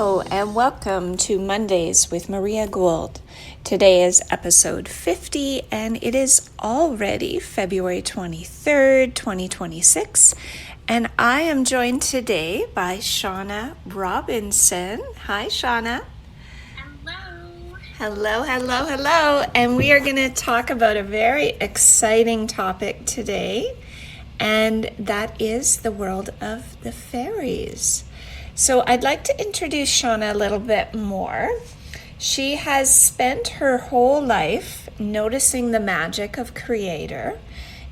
Hello and welcome to Mondays with Maria Gould. Today is episode 50 and it is already February 23rd, 2026. And I am joined today by Shawna Robinson. Hi, Shawna. Hello. And we are going to talk about a very exciting topic today, and that is the world of the fairies. So I'd like to introduce Shawna a little bit more. She has spent her whole life noticing the magic of Creator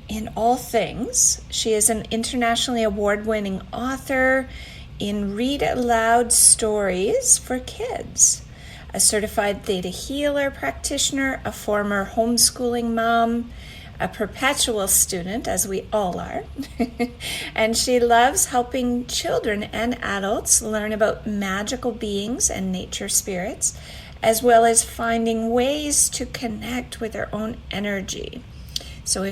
in all things. She is an internationally award-winning author in read aloud stories for kids, a certified theta healer practitioner, a former homeschooling mom, a perpetual student, as we all are, and she loves helping children and adults learn about magical beings and nature spirits, as well as finding ways to connect with their own energy. So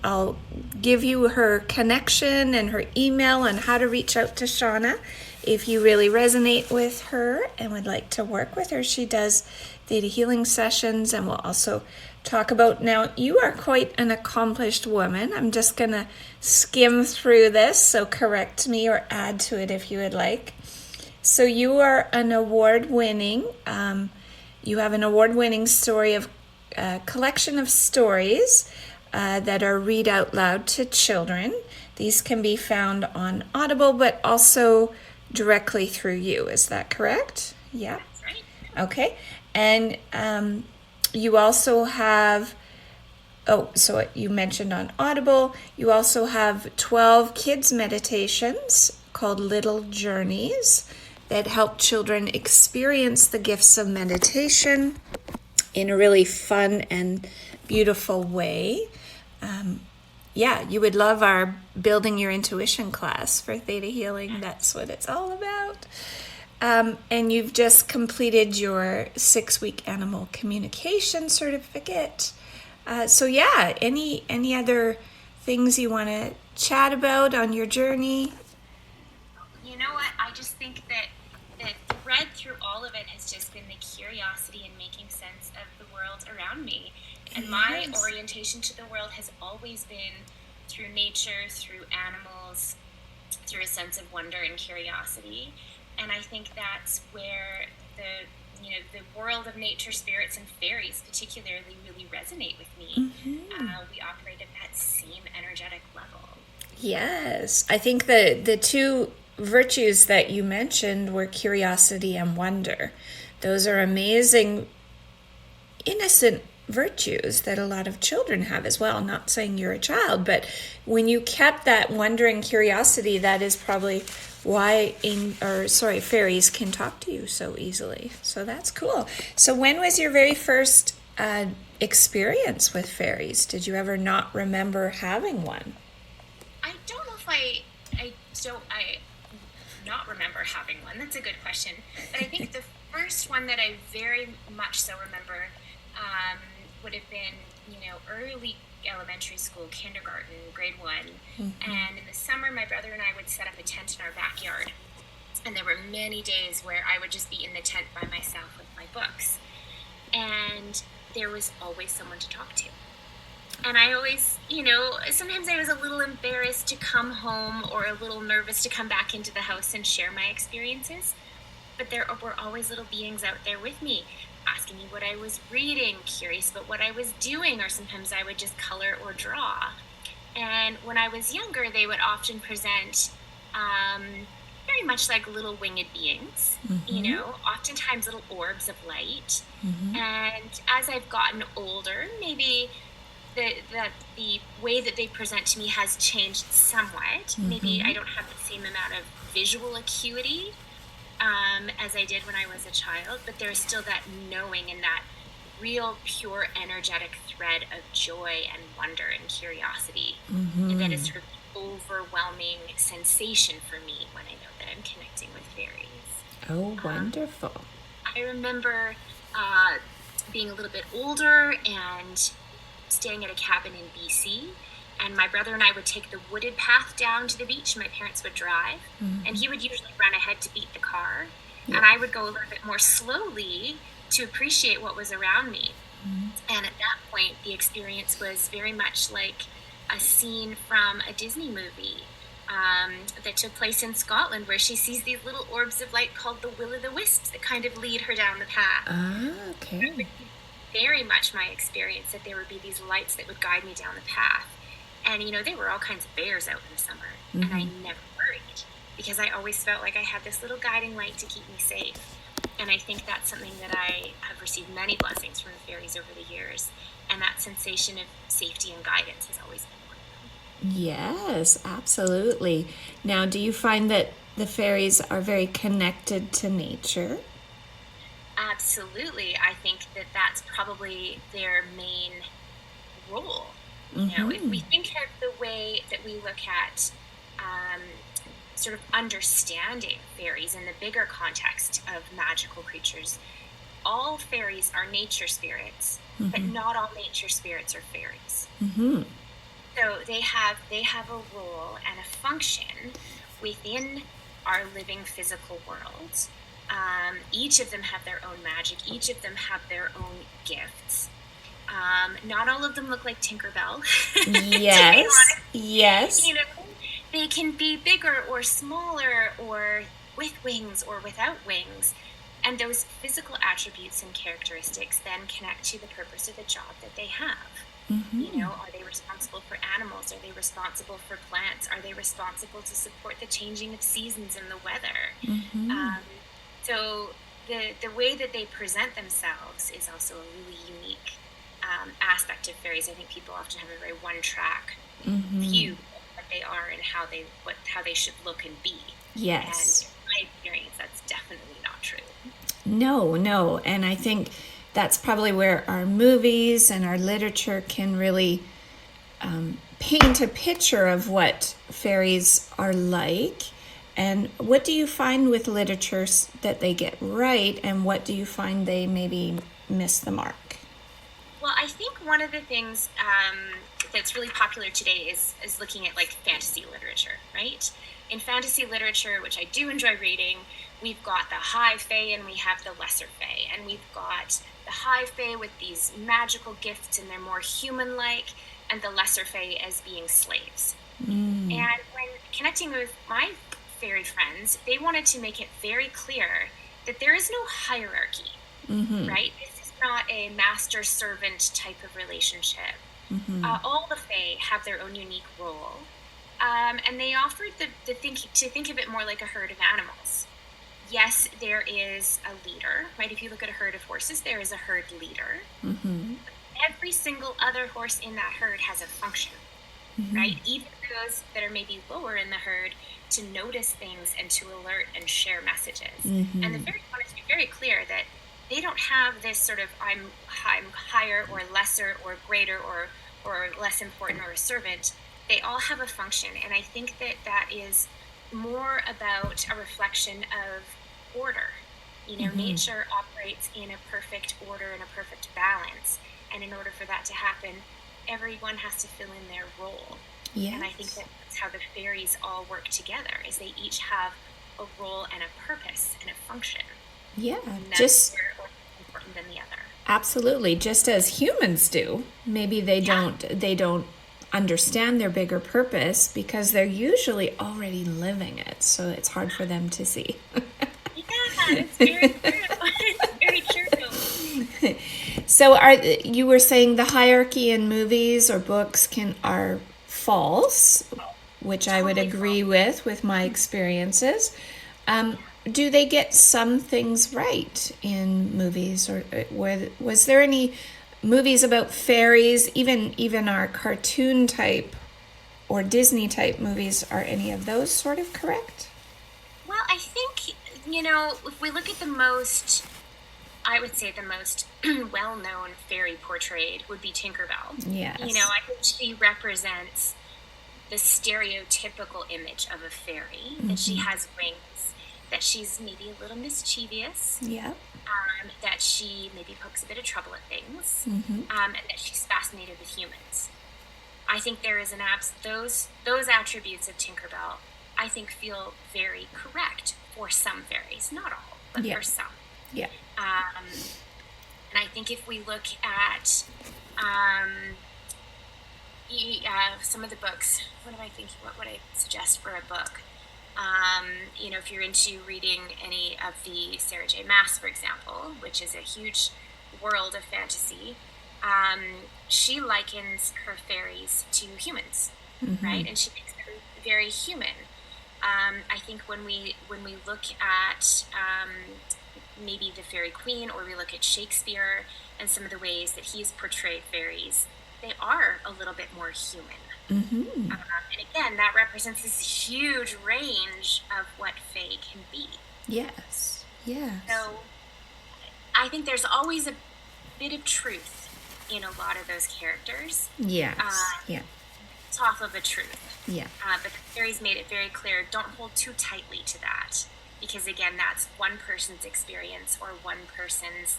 I'll give you her connection and her email and how to reach out to Shawna if you really resonate with her and would like to work with her. She does theta healing sessions, and we'll also talk about, now you are quite an accomplished woman. I'm just going to skim through this, so correct me or add to it if you would like. So you are an award-winning, you have an award-winning story of collection of stories that are read out loud to children. These can be found on Audible, but also directly through you. Is that correct? Yeah. That's right. Okay. And you also have, so you mentioned on Audible, you also have 12 kids meditations called Little Journeys that help children experience the gifts of meditation in a really fun and beautiful way. You would love our Building Your Intuition class for theta healing. That's what it's all about. And you've just completed your 6-week animal communication certificate. Any other things you want to chat about on your journey? You know what? I just think that the thread through all of it has just been the curiosity and making sense of the world around me. And my orientation to the world has always been through nature, through animals, through a sense of wonder and curiosity. And I think that's where the world of nature, spirits, and fairies particularly really resonate with me. Mm-hmm. We operate at that same energetic level. Yes. I think the two virtues that you mentioned were curiosity and wonder. Those are amazing, innocent virtues that a lot of children have as well. Not saying you're a child, but when you kept that wonder and curiosity, that is probably why fairies can talk to you so easily. So that's cool. So when was your very first experience with fairies? Did you ever not remember having one? I don't know if I not remember having one. That's a good question. But I think the first one that I very much so remember would have been, early elementary school, kindergarten, grade 1. Mm-hmm. And in the summer, my brother and I would set up a tent in our backyard. And there were many days where I would just be in the tent by myself with my books. And there was always someone to talk to. And I always, sometimes I was a little embarrassed to come home or a little nervous to come back into the house and share my experiences. But there were always little beings out there with me, asking me what I was reading, curious about what I was doing, or sometimes I would just color or draw. And when I was younger, they would often present very much like little winged beings, mm-hmm. Oftentimes little orbs of light. Mm-hmm. And as I've gotten older, maybe the way that they present to me has changed somewhat. Mm-hmm. Maybe I don't have the same amount of visual acuity as I did when I was a child, but there's still that knowing and that real pure energetic thread of joy and wonder and curiosity. Mm-hmm. And that is sort of overwhelming sensation for me when I know that I'm connecting with fairies. Oh, wonderful. I remember being a little bit older and staying at a cabin in BC, and my brother and I would take the wooded path down to the beach. My parents would drive, mm-hmm. and he would usually run ahead to beat the car. And I would go a little bit more slowly to appreciate what was around me. And at that point, the experience was very much like a scene from a Disney movie that took place in Scotland, where she sees these little orbs of light called the will-o'-the-wisps that kind of lead her down the path. Okay. Very much my experience that there would be these lights that would guide me down the path. And, there were all kinds of bears out in the summer, and I never worried because I always felt like I had this little guiding light to keep me safe. And I think that's something that I have received many blessings from the fairies over the years. And that sensation of safety and guidance has always been one of them. Yes, absolutely. Now, do you find that the fairies are very connected to nature? Absolutely. I think that that's probably their main role. If we think of the way that we look at sort of understanding fairies in the bigger context of magical creatures, all fairies are nature spirits, but not all nature spirits are fairies. So they have a role and a function within our living physical world. Each of them have their own magic. Each of them have their own gifts. Not all of them look like Tinkerbell. Yes. Yes. They can be bigger or smaller or with wings or without wings. And those physical attributes and characteristics then connect to the purpose of the job that they have. Are they responsible for animals? Are they responsible for plants? Are they responsible to support the changing of seasons and the weather? So the way that they present themselves is also a really unique aspect of fairies. I think people often have a very one-track view of what they are and how they should look and be. Yes. And in my experience, that's definitely not true. No. And I think that's probably where our movies and our literature can really paint a picture of what fairies are like. And what do you find with literature that they get right, and what do you find they maybe miss the mark? Well, I think one of the things that's really popular today is looking at like fantasy literature, right? In fantasy literature, which I do enjoy reading, we've got the high fae and we have the lesser fae. And we've got the high fae with these magical gifts and they're more human-like, and the lesser fae as being slaves. And when connecting with my fairy friends, they wanted to make it very clear that there is no hierarchy, right? This is not a master-servant type of relationship. All the fae have their own unique role. And they offered to think of it more like a herd of animals. Yes, there is a leader, right? If you look at a herd of horses, there is a herd leader. Every single other horse in that herd has a function, right? Even those that are maybe lower in the herd, to notice things and to alert and share messages. And the fairies want to be very clear that they don't have this sort of I'm higher or lesser or greater or less important or a servant. They all have a function, and I think that is more about a reflection of order. Nature operates in a perfect order and a perfect balance, and in order for that to happen, everyone has to fill in their role. Yes. And I think that's how the fairies all work together, is they each have a role and a purpose and a function. Yeah, just more important than the other. Absolutely, just as humans do. Maybe they don't understand their bigger purpose because they're usually already living it, so it's hard for them to see. It's very true. It's very true. So you were saying the hierarchy in movies or books are false, which I would agree with my experiences. Do they get some things right in movies, or was there any movies about fairies, even our cartoon type or Disney type movies, are any of those sort of correct? Well, I think, if we look at I would say the most well-known fairy portrayed would be Tinkerbell. Yes. I think she represents the stereotypical image of a fairy, that she has wings, that she's maybe a little mischievous. Yeah. That she maybe pokes a bit of trouble at things, and that she's fascinated with humans. I think there is those attributes of Tinkerbell, I think, feel very correct for some fairies, not all. but Yeah. for some. Yeah. And I think if we look at some of the books, what am I thinking? What would I suggest for a book? If you're into reading any of the Sarah J. Maas, for example, which is a huge world of fantasy, she likens her fairies to humans, right? And she makes them very human. I think when we look at maybe the Fairy Queen, or we look at Shakespeare and some of the ways that he's portrayed fairies, they are a little bit more human. And again, that represents this huge range of what fae can be. Yes. Yes. So I think there's always a bit of truth in a lot of those characters. Yes. Yeah. Top of the truth. Yeah. But the fairies made it very clear, don't hold too tightly to that. Because again, that's one person's experience or one person's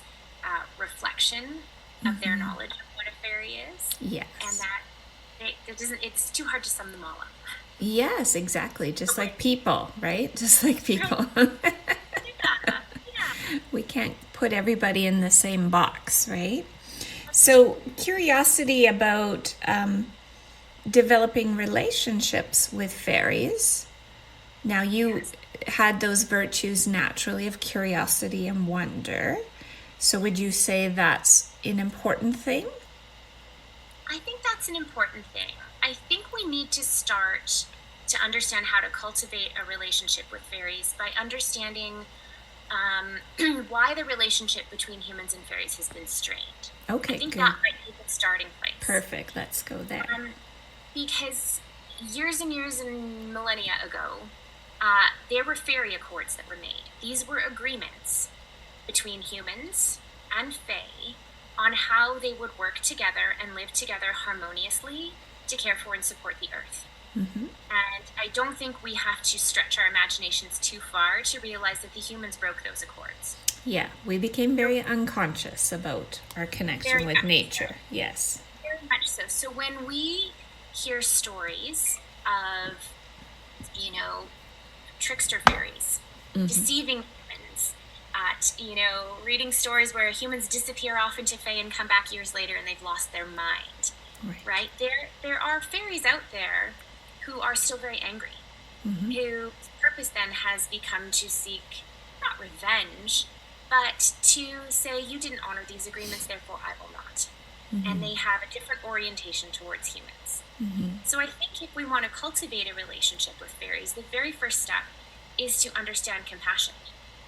reflection of their knowledge of what a fairy is. Yes. And that it's too hard to sum them all up. Yes, exactly. Just like people, right? Just like people. Yeah. We can't put everybody in the same box, right? So, curiosity about developing relationships with fairies. Now, you had those virtues naturally of curiosity and wonder. So, would you say that's an important thing? I think that's an important thing. I think we need to start to understand how to cultivate a relationship with fairies by understanding why the relationship between humans and fairies has been strained. Okay, I think good. that might be the starting place. Perfect. Let's go there. Because years and years and millennia ago, there were fairy accords that were made. These were agreements between humans and fae on how they would work together and live together harmoniously to care for and support the earth. And I don't think we have to stretch our imaginations too far to realize that the humans broke those accords. Yeah, we became very unconscious about our connection Very with much nature. so. Yes. Very much so. So when we hear stories of, trickster fairies, deceiving humans, reading stories where humans disappear off into fae and come back years later and they've lost their mind, right? There are fairies out there who are still very angry, whose purpose then has become to seek, not revenge, but to say, you didn't honor these agreements, therefore I will not. And they have a different orientation towards humans. So I think if we want to cultivate a relationship with fairies, the very first step is to understand compassion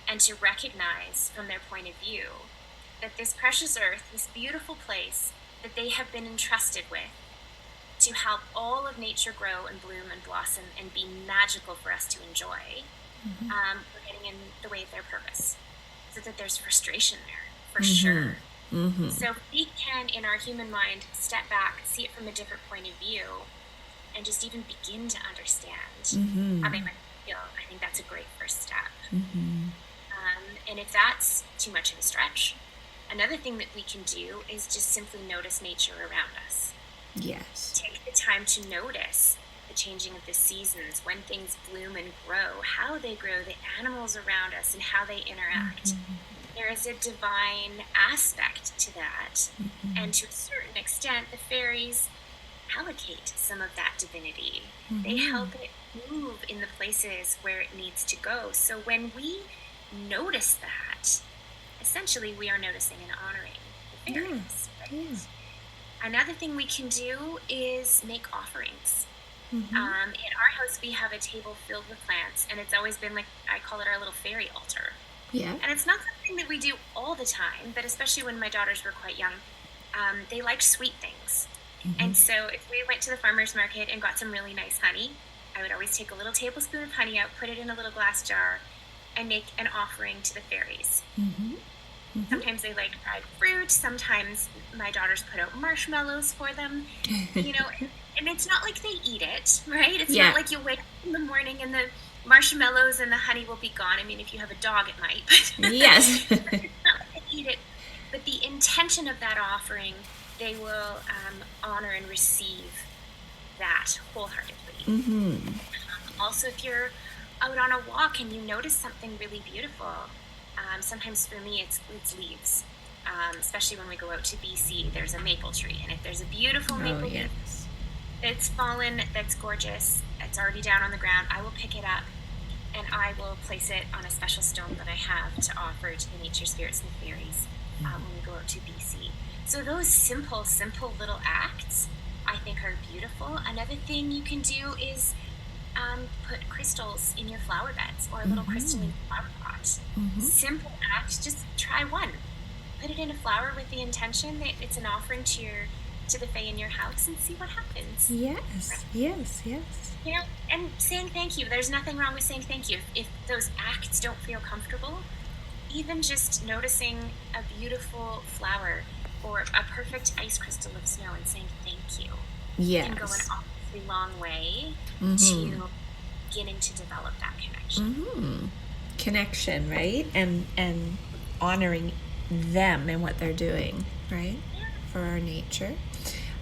and to recognize from their point of view that this precious earth, this beautiful place that they have been entrusted with to help all of nature grow and bloom and blossom and be magical for us to enjoy, we're getting in the way of their purpose. So that there's frustration there, for sure. So if we can, in our human mind, step back, see it from a different point of view, and just even begin to understand how they might feel, I think that's a great first step. And if that's too much of a stretch, another thing that we can do is just simply notice nature around us. Yes. Take the time to notice the changing of the seasons, when things bloom and grow, how they grow, the animals around us, and how they interact. There is a divine aspect to that, and to a certain extent, the fairies allocate some of that divinity. They help it move in the places where it needs to go. So when we notice that, essentially we are noticing and honoring the fairies. Right? Another thing we can do is make offerings. In our house, we have a table filled with plants, and it's always been like, I call it our little fairy altar. Yeah. And it's not something that we do all the time, but especially when my daughters were quite young, they liked sweet things. And so if we went to the farmer's market and got some really nice honey, I would always take a little tablespoon of honey out, put it in a little glass jar, and make an offering to the fairies. Sometimes they like dried fruit. Sometimes my daughters put out marshmallows for them, and it's not like they eat it, right? It's not like you wake up in the morning and the marshmallows and the honey will be gone. I mean, if you have a dog, it might. Yes. It's not like they eat it. But the intention of that offering, they will honor and receive that wholeheartedly. Also, if you're out on a walk and you notice something really beautiful, Sometimes for me, it's leaves. Especially when we go out to BC, there's a maple tree, and if there's a beautiful maple leaf that's fallen, that's gorgeous, it's already down on the ground, I will pick it up and I will place it on a special stone that I have to offer to the nature spirits and the fairies when we go out to BC. So those simple little acts, I think, are beautiful. Another thing you can do is put crystals in your flower beds, or a little crystal in your flower pot. Simple act, just try one. Put it in a flower with the intention that it's an offering to the fae in your house, and see what happens. Yes, right? yes. You know, and saying thank you. There's nothing wrong with saying thank you. If those acts don't feel comfortable, even just noticing a beautiful flower or a perfect ice crystal of snow and saying thank you can go an awfully long way to beginning to develop that connection. Connection, right? And honoring them and what they're doing, right? For our nature.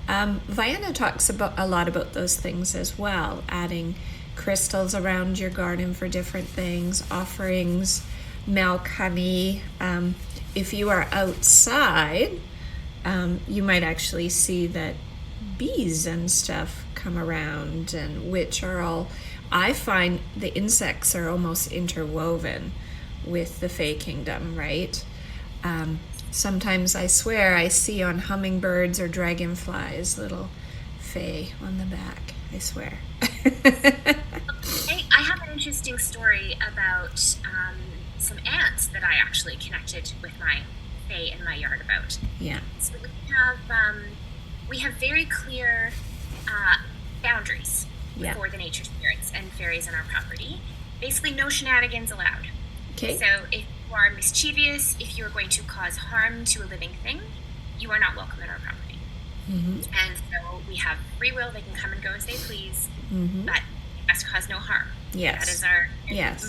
Vienna talks a lot about those things as well, adding crystals around your garden for different things, offerings, milk, honey. If you are outside, you might actually see that bees and stuff come around, and which are all, I find the insects are almost interwoven with the Fae kingdom, right? Sometimes I swear I see on hummingbirds or dragonflies little Fae on the back. I swear. I have an interesting story about some ants that I actually connected with my Fae in my yard about. Yeah. So we have very clear boundaries for the nature spirits and fairies on our property. Basically, no shenanigans allowed. Okay. So if you are mischievous, if you are going to cause harm to a living thing, you are not welcome in our property. And so we have free will. They can come and go as they please, but it must cause no harm. Yes. That is our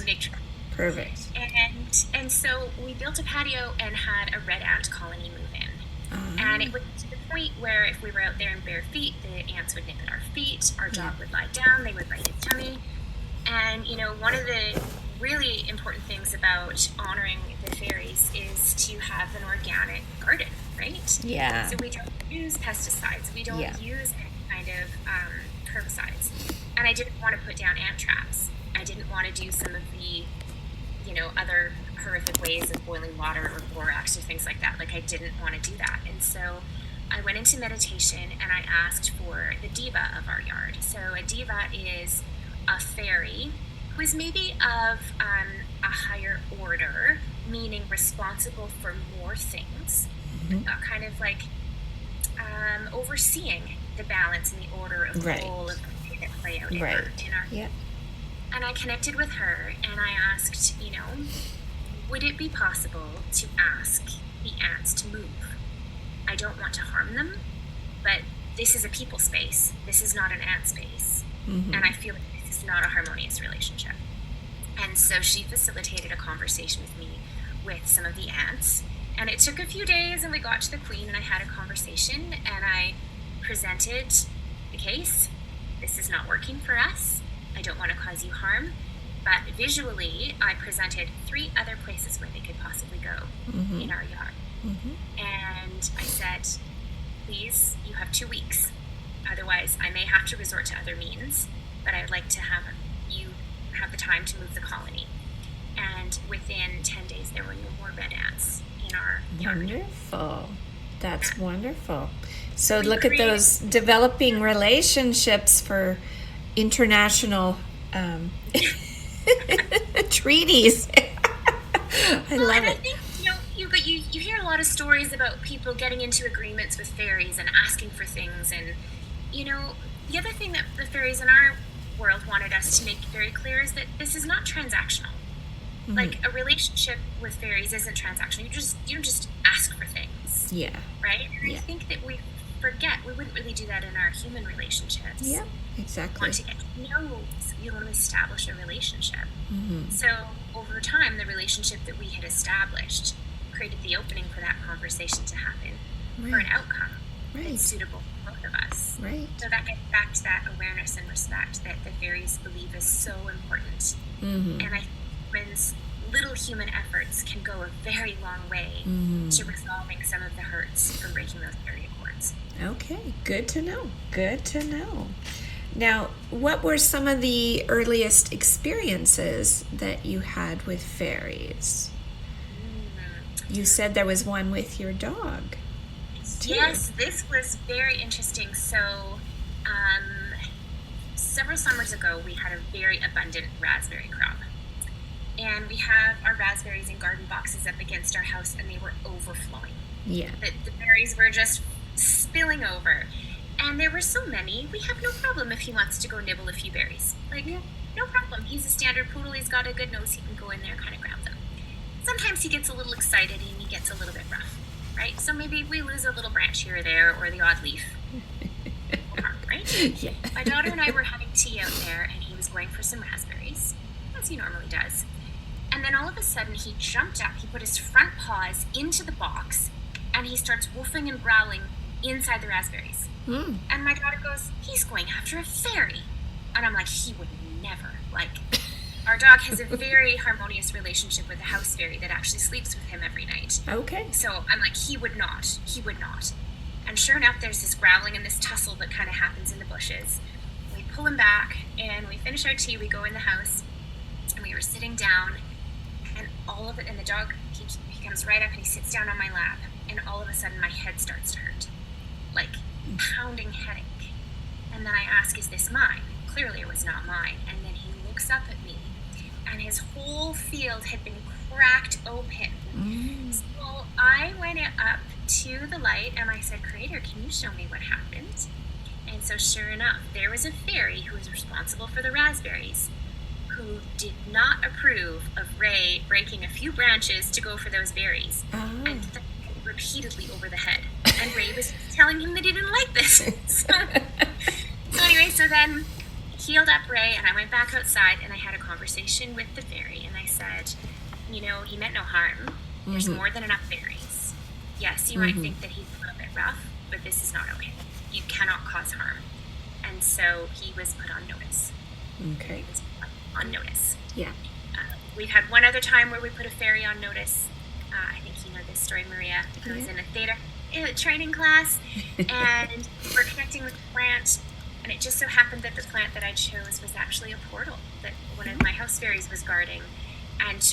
nature. Perfect. And so we built a patio and had a red ant colony move in. And it was to the point where if we were out there in bare feet, the ants would nip at our feet, our dog would lie down, they would bite his tummy. And, you know, one of the really important things about honoring the fairies is to have an organic garden, right? Yeah. So we don't use pesticides. We don't use any kind of herbicides. And I didn't want to put down ant traps. I didn't want to do some of the, you know, other horrific ways of boiling water or borax or things like that. Like, I didn't want to do that. And so I went into meditation and I asked for the diva of our yard. So a diva is a fairy who is maybe of a higher order, meaning responsible for more things, kind of like overseeing the balance and the order of the whole of the that play out in our And I connected with her and I asked, you know, would it be possible to ask the ants to move? I don't want to harm them, but this is a people space. This is not an ant space. And I feel like this is not a harmonious relationship. And so she facilitated a conversation with me with some of the ants. And it took a few days and we got to the queen and I had a conversation and I presented the case. This is not working for us. I don't want to cause you harm. But visually, I presented 3 other places where they could possibly go in our yard. And I said, please, you have 2 weeks. Otherwise, I may have to resort to other means, but I would like to have you have the time to move the colony. And within 10 days, there were no more red ants in our yard. Wonderful. That's wonderful. So look at those developing relationships for international treaties. I love it. I think, you hear a lot of stories about people getting into agreements with fairies and asking for things. And, you know, the other thing that the fairies in our world wanted us to make very clear is that this is not transactional. Like, a relationship with fairies isn't transactional. You don't just ask for things. Yeah. Right? And I think that we forget we wouldn't really do that in our human relationships. Yeah, exactly. We want to get to know, you want to establish a relationship. So over time, the relationship that we had established created the opening for that conversation to happen for an outcome that's suitable for both of us. Right. So that gets back to that awareness and respect that the fairies believe is so important. And I think humans little human efforts can go a very long way to resolving some of the hurts from breaking those fairy accords. Okay, good to know. Good to know. Now, what were some of the earliest experiences that you had with fairies? You said there was one with your dog. Too. Yes, this was very interesting. So, several summers ago, we had a very abundant raspberry crop. And we have our raspberries in garden boxes up against our house, and they were overflowing. Yeah. The berries were just spilling over. And there were so many, we have no problem if he wants to go nibble a few berries. Like, no problem. He's a standard poodle. He's got a good nose. He can go in there and kind of grab them. Sometimes he gets a little excited and he gets a little bit rough, right? So maybe we lose a little branch here or there, or the odd leaf. Right? Yeah. My daughter and I were having tea out there, and he was going for some raspberries, as he normally does. And then all of a sudden, he jumped up, he put his front paws into the box, and he starts woofing and growling inside the raspberries. And my daughter goes, he's going after a fairy. And I'm like, he would never. Like, our dog has a very harmonious relationship with a house fairy that actually sleeps with him every night. Okay. So I'm like, he would not. He would not. And sure enough, there's this growling and this tussle that kind of happens in the bushes. We pull him back, and we finish our tea, we go in the house, and we were sitting down, and all of it, and the dog, he comes right up and he sits down on my lap, and all of a sudden my head starts to hurt. Like, pounding headache. And then I ask, is this mine? Clearly it was not mine. And then he looks up at me, and his whole field had been cracked open. So I went up to the light and I said, Creator, can you show me what happened? And so sure enough, there was a fairy who was responsible for the raspberries, who did not approve of Ray breaking a few branches to go for those berries, and thumped him repeatedly over the head. And Ray was telling him that he didn't like this. So anyway, so then healed up Ray, and I went back outside, and I had a conversation with the fairy, and I said, you know, he meant no harm. There's more than enough berries. Yes, you might think that he's a little bit rough, but this is not okay. You cannot cause harm. And so he was put on notice. Okay. He was put on notice. Yeah. We've had one other time where we put a fairy on notice. I think you know this story, Maria. I was in a theater training class, and we're connecting with a plant, and it just so happened that the plant that I chose was actually a portal that one of my house fairies was guarding, and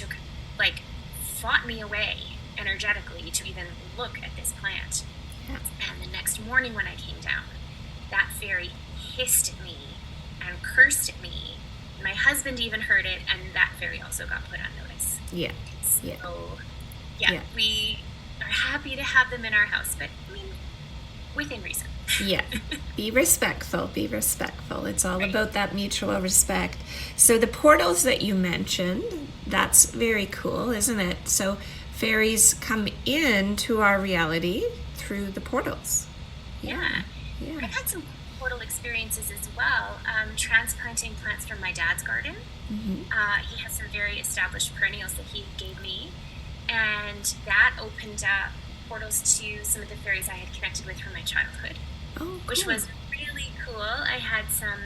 fought me away energetically to even look at this plant. Yeah. And the next morning when I came down, that fairy hissed at me and cursed at me. My husband even heard it, and that fairy also got put on notice. Yeah. So, yeah, we are happy to have them in our house, but I mean, within reason. Yeah. Be respectful. Be respectful. It's all about that mutual respect. So the portals that you mentioned, that's very cool, isn't it? So fairies come into our reality through the portals. Yeah. I've had some portal experiences as well, transplanting plants from my dad's garden. He has some very established perennials that he gave me, and that opened up portals to some of the fairies I had connected with from my childhood, which was really cool. I had some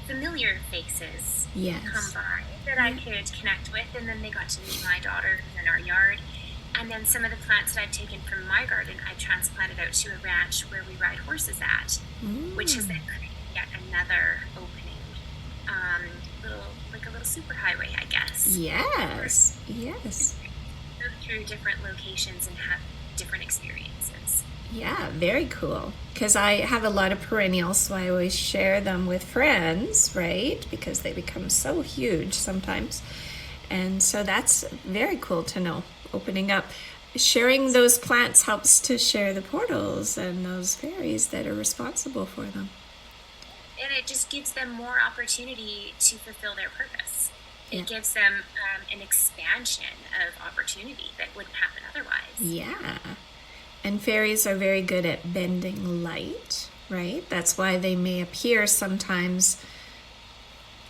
familiar faces come by that I could connect with, and then they got to meet my daughter who's in our yard. And then some of the plants that I've taken from my garden, I transplanted out to a ranch where we ride horses at, which has then created yet another opening, like a little superhighway, I guess. Yes. Go through different locations and have different experiences. Yeah, very cool. Because I have a lot of perennials, so I always share them with friends, right? Because they become so huge sometimes. And so that's very cool to know. Opening up, sharing those plants helps to share the portals and those fairies that are responsible for them. And it just gives them more opportunity to fulfill their purpose. Yeah. It gives them an expansion of opportunity that wouldn't happen otherwise. Yeah. And fairies are very good at bending light, right? That's why they may appear sometimes,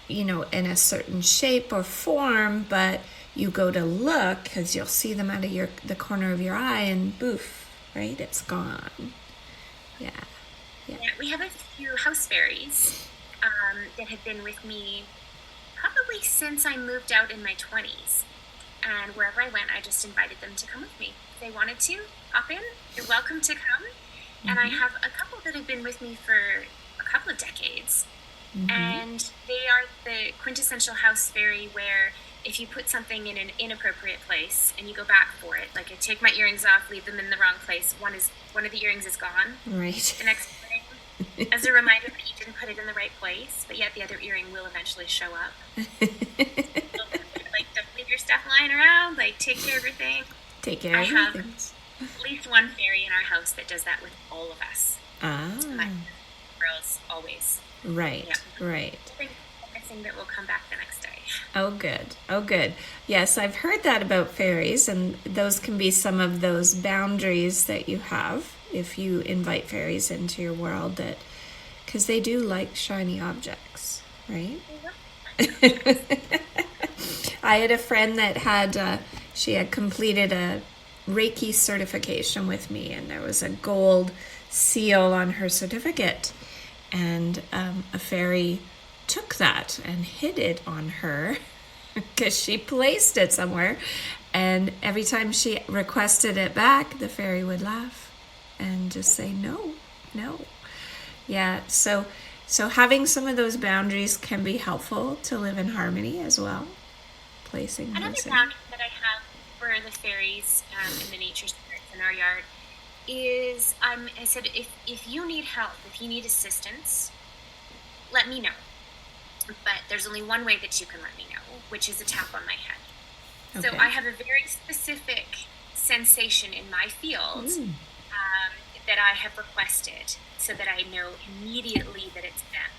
you know, in a certain shape or form, but you go to look because you'll see them out of the corner of your eye, and boof, right? It's gone. Yeah. We have a few house fairies that have been with me probably since I moved out in my 20s. And wherever I went, I just invited them to come with me. If they wanted to hop in, you're welcome to come. And I have a couple that have been with me for a couple of decades. And they are the quintessential house fairy where if you put something in an inappropriate place and you go back for it, like I take my earrings off, leave them in the wrong place, one of the earrings is gone. Right. The next morning, as a reminder that you didn't put it in the right place, but yet the other earring will eventually show up. Like, don't leave your stuff lying around. Like, take care of everything. Take care of have everything. at least one fairy in our house that does that with all of us. My girls always. Right, Yeah. right. I think that will come back the next day. Oh, good. Oh, good. Yes, I've heard that about fairies, and those can be some of those boundaries that you have if you invite fairies into your world, that because they do like shiny objects, right? I had a friend that had, she had completed a Reiki certification with me, and there was a gold seal on her certificate, and a fairy took that and hid it on her because she placed it somewhere, and every time she requested it back, the fairy would laugh and just say no. Yeah, so having some of those boundaries can be helpful to live in harmony as well. Placing another those boundary that I have for the fairies and the nature spirits in our yard is I said if you need help, if you need assistance, let me know. But there's only one way that you can let me know, which is a tap on my head. Okay. So I have a very specific sensation in my field that I have requested so that I know immediately that it's them.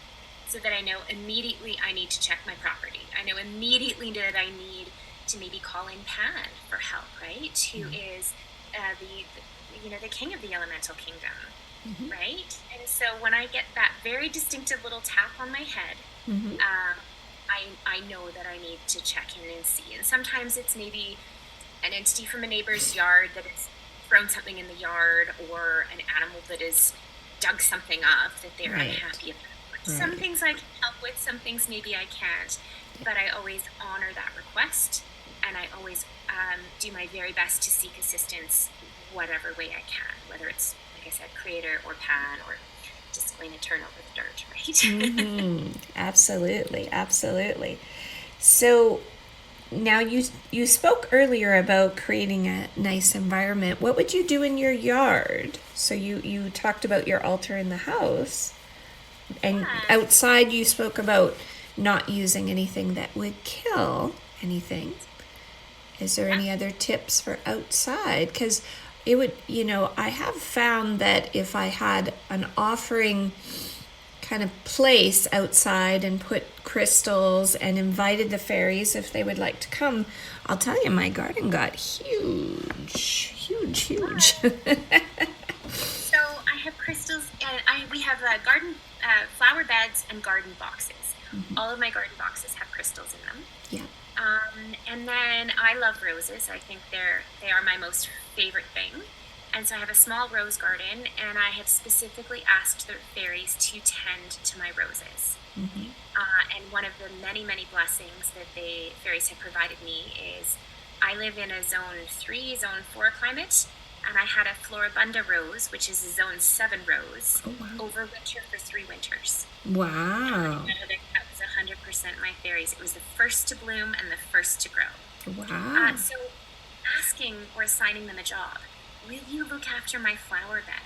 So that I know immediately I need to check my property. I know immediately that I need to maybe call in Pan for help, right? Who is the king of the elemental kingdom, right? And so when I get that very distinctive little tap on my head, I know that I need to check in and see. And sometimes it's maybe an entity from a neighbor's yard that has thrown something in the yard, or an animal that has dug something up that they're unhappy about. Some things I can help with, some things maybe I can't, but I always honor that request, and I always do my very best to seek assistance whatever way I can, whether it's, like I said, Creator or Pan, or just going to turn over the dirt, right? Absolutely. So now you spoke earlier about creating a nice environment. What would you do in your yard? So you talked about your altar in the house. And outside you spoke about not using anything that would kill anything. Is there any other tips for outside? Because it would, I have found that if I had an offering kind of place outside and put crystals and invited the fairies if they would like to come, I'll tell you, my garden got huge. So I have crystals, and we have garden flower beds and garden boxes. All of my garden boxes have crystals in them. Yeah. And then I love roses. I think they are my most favorite thing. And so I have a small rose garden, and I have specifically asked the fairies to tend to my roses. And one of the many, many blessings that the fairies have provided me is I live in a zone 3, zone 4 climate, and I had a Floribunda rose, which is a zone 7 rose, over winter for 3 winters. Wow. That was 100% my fairies. It was the first to bloom and the first to grow. Wow. So asking or assigning them a job. Will you look after my flower bed?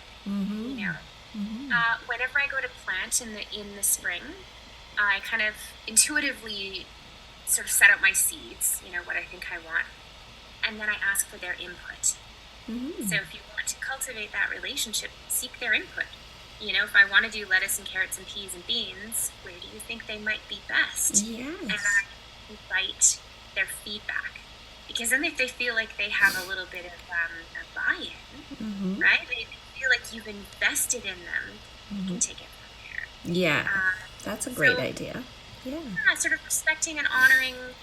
Whenever I go to plant in the spring, I kind of intuitively sort of set out my seeds, what I think I want, and then I ask for their input. So if you want to cultivate that relationship, seek their input. If I want to do lettuce and carrots and peas and beans, where do you think they might be best? Yes. And I invite their feedback. Because then if they feel like they have a little bit of a buy-in, right? They feel like you've invested in them, you can take it from there. Yeah, that's a great idea. Yeah, sort of respecting and honoring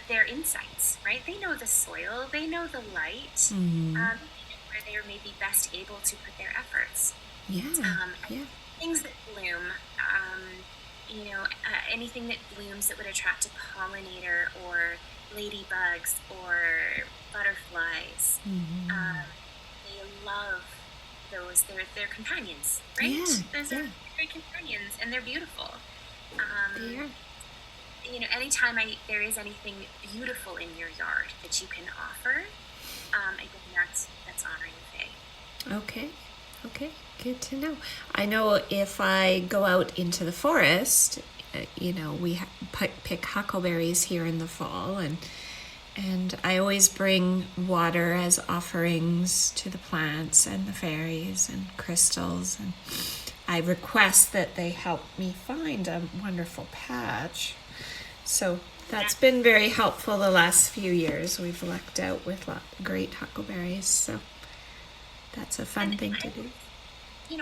their insights, right? They know the soil, they know the light, where they are maybe best able to put their efforts. Yeah. Things that bloom, anything that blooms that would attract a pollinator or ladybugs or butterflies. They love those. They're companions, right? Yeah, Those yeah. are very companions, and they're beautiful. They are. Anytime there is anything beautiful in your yard that you can offer, I think that's honoring the fae. Okay. Okay. Good to know. I know if I go out into the forest, we pick huckleberries here in the fall, and I always bring water as offerings to the plants and the fairies and crystals, and I request that they help me find a wonderful patch. So that's been very helpful the last few years. We've lucked out with great huckleberries, so that's a fun thing to do.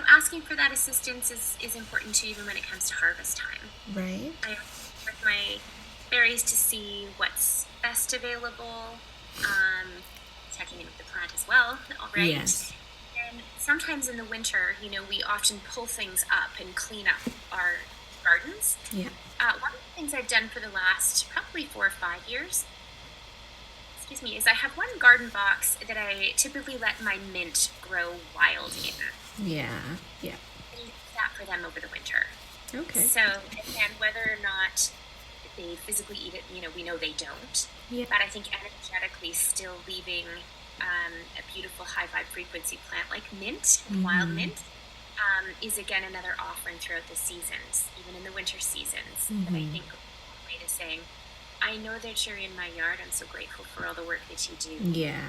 Asking for that assistance is important too, even when it comes to harvest time. Right. I work with my berries to see what's best available, checking in with the plant as well, all right? Yes. And sometimes in the winter, we often pull things up and clean up our gardens. Yeah. One of the things I've done for the last probably 4 or 5 years, is I have one garden box that I typically let my mint grow wild in. Yeah. Yeah. And use that for them over the winter. Okay. So, again, whether or not they physically eat it, we know they don't. Yeah. But I think energetically still leaving a beautiful high vibe frequency plant like mint, wild mint, is again another offering throughout the seasons, even in the winter seasons. That I think a way to saying, I know that you're in my yard. I'm so grateful for all the work that you do. Yeah.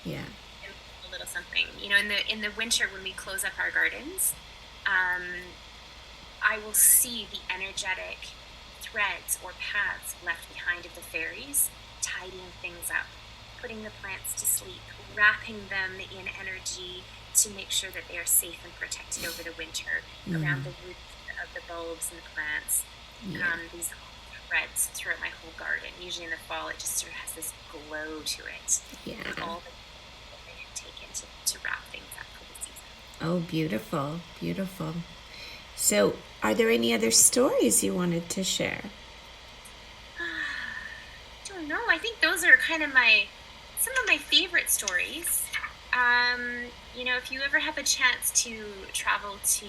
Yeah. And a little something, in the winter when we close up our gardens, I will see the energetic threads or paths left behind of the fairies, tidying things up, putting the plants to sleep, wrapping them in energy to make sure that they are safe and protected over the winter around the roots of the bulbs and the plants. These threads throughout my whole garden. Usually in the fall, it just sort of has this glow to it. Yeah. And all the that they have taken to wrap things up for the season. Oh, beautiful. Beautiful. So, are there any other stories you wanted to share? I don't know. I think those are kind of some of my favorite stories. If you ever have a chance to travel to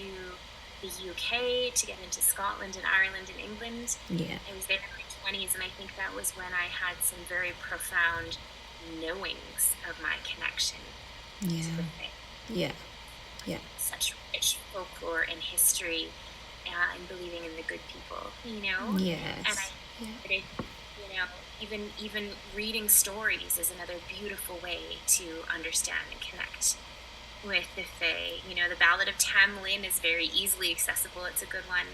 the UK, to get into Scotland and Ireland and England, Yeah. I was there in my 20s, and I think that was when I had some very profound knowings of my connection to the faith. Yeah. Yeah. Such rich folklore and history, and believing in the good people, Yes. And even reading stories is another beautiful way to understand and connect with the fae. The Ballad of Tam Lin is very easily accessible. It's a good one.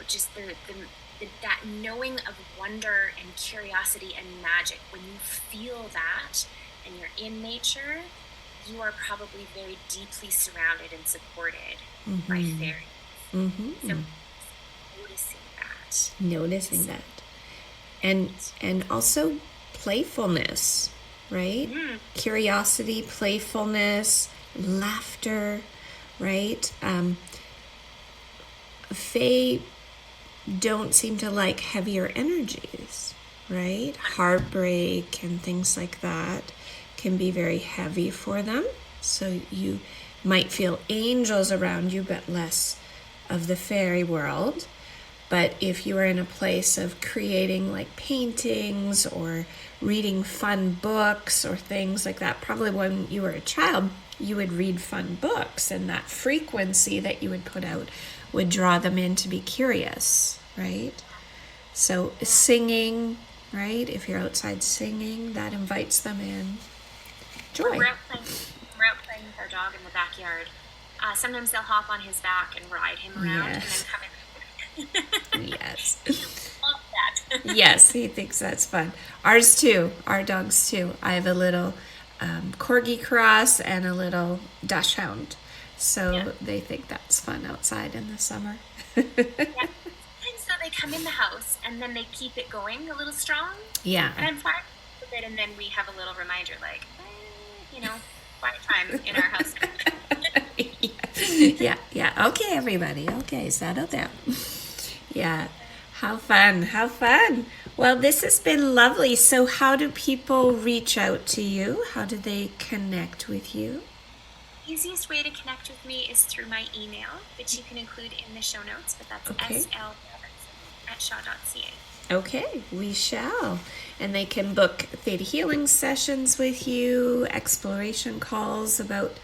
Just that knowing of wonder and curiosity and magic. When you feel that and you're in nature, you are probably very deeply surrounded and supported by fairies. So Noticing that. And also playfulness, right? Curiosity, playfulness, laughter, right? Fae don't seem to like heavier energies, right? Heartbreak and things like that can be very heavy for them. So you might feel angels around you, but less of the fairy world. But if you are in a place of creating like paintings or reading fun books or things like that, probably when you were a child, you would read fun books, and that frequency that you would put out would draw them in to be curious, right? So singing, right? If you're outside singing, that invites them in. Joy. We're out playing with our dog in the backyard. Sometimes they'll hop on his back and ride him around and then come in. Yes. Love that. Yes, he thinks that's fun. Ours too. Our dogs too. I have a little corgi cross and a little dachshund. So they think that's fun outside in the summer. And so they come in the house and then they keep it going a little strong. Yeah. And I'm fine with it, and then we have a little reminder like, quiet time in our house. Yeah. Okay, everybody. Okay, settle down. Yeah. How fun. How fun. Well, this has been lovely. So, how do people reach out to you? How do they connect with you? Easiest way to connect with me is through my email, which you can include in the show notes, but that's Okay. slrobinson@shaw.ca. Okay, we shall. And they can book theta healing sessions with you, exploration calls about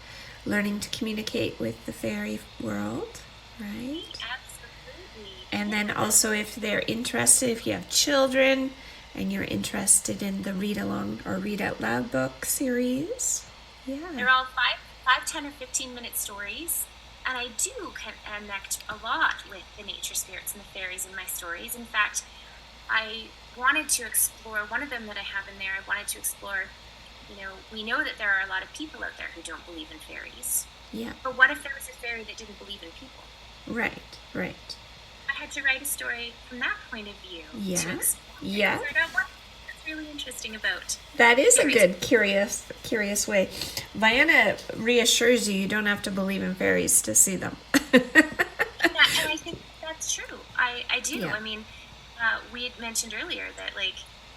learning to communicate with the fairy world, right? Absolutely. And then also, if they're interested, if you have children and you're interested in the read along or read out loud book series, They're all 10, or 15-minute stories. And I do connect a lot with the nature spirits and the fairies in my stories. In fact, I wanted to explore one of them that I have in there. I wanted to explore, we know that there are a lot of people out there who don't believe in fairies. Yeah. But what if there was a fairy that didn't believe in people? Right. I had to write a story from that point of view. Yeah. To explore Yeah. figure out what's really interesting about. That is fairies. a good, curious way. Vienna reassures you don't have to believe in fairies to see them. And I think that's true. I do. Yeah. I mean, we had mentioned earlier that,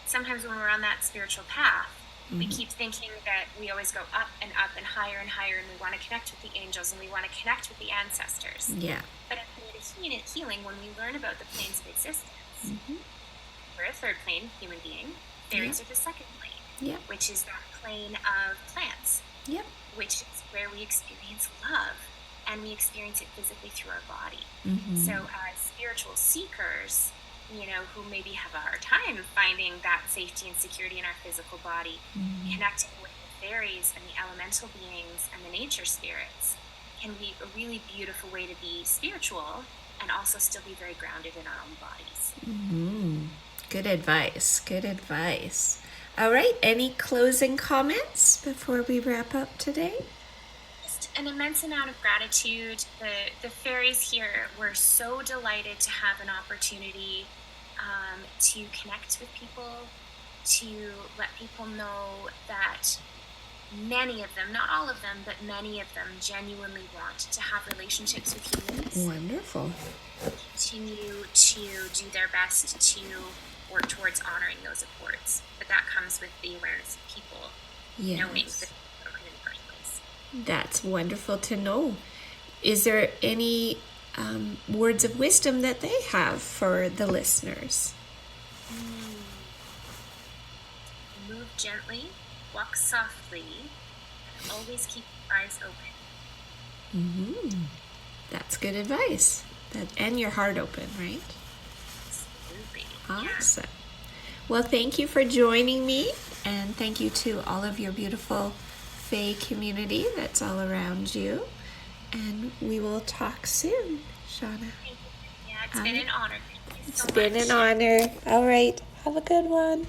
sometimes when we're on that spiritual path, we keep thinking that we always go up and higher, and we want to connect with the angels and we want to connect with the ancestors. Yeah. But at the healing, when we learn about the planes of existence, we're a third plane human being. Fairies are the second plane, which is that plane of plants, which is where we experience love, and we experience it physically through our body. So as spiritual seekers, who maybe have a hard time finding that safety and security in our physical body, connecting with the fairies and the elemental beings and the nature spirits can be a really beautiful way to be spiritual and also still be very grounded in our own bodies. Good advice. All right, any closing comments before we wrap up today? Just an immense amount of gratitude. The fairies here were so delighted to have an opportunity to connect with people, to let people know that many of them, not all of them, but many of them genuinely want to have relationships with humans. Wonderful. Continue to do their best to work towards honoring those accords. But that comes with the awareness of people knowing that it's broken in the first place. That's wonderful to know. Is there any words of wisdom that they have for the listeners? Move gently, walk softly, and always keep your eyes open. That's good advice. And your heart open, right? Absolutely. Awesome. Well, thank you for joining me, and thank you to all of your beautiful Fae community that's all around you. And we will talk soon, Shawna. Yeah, it's been an honor. Thank you so It's been much. an honor. All right. Have a good one.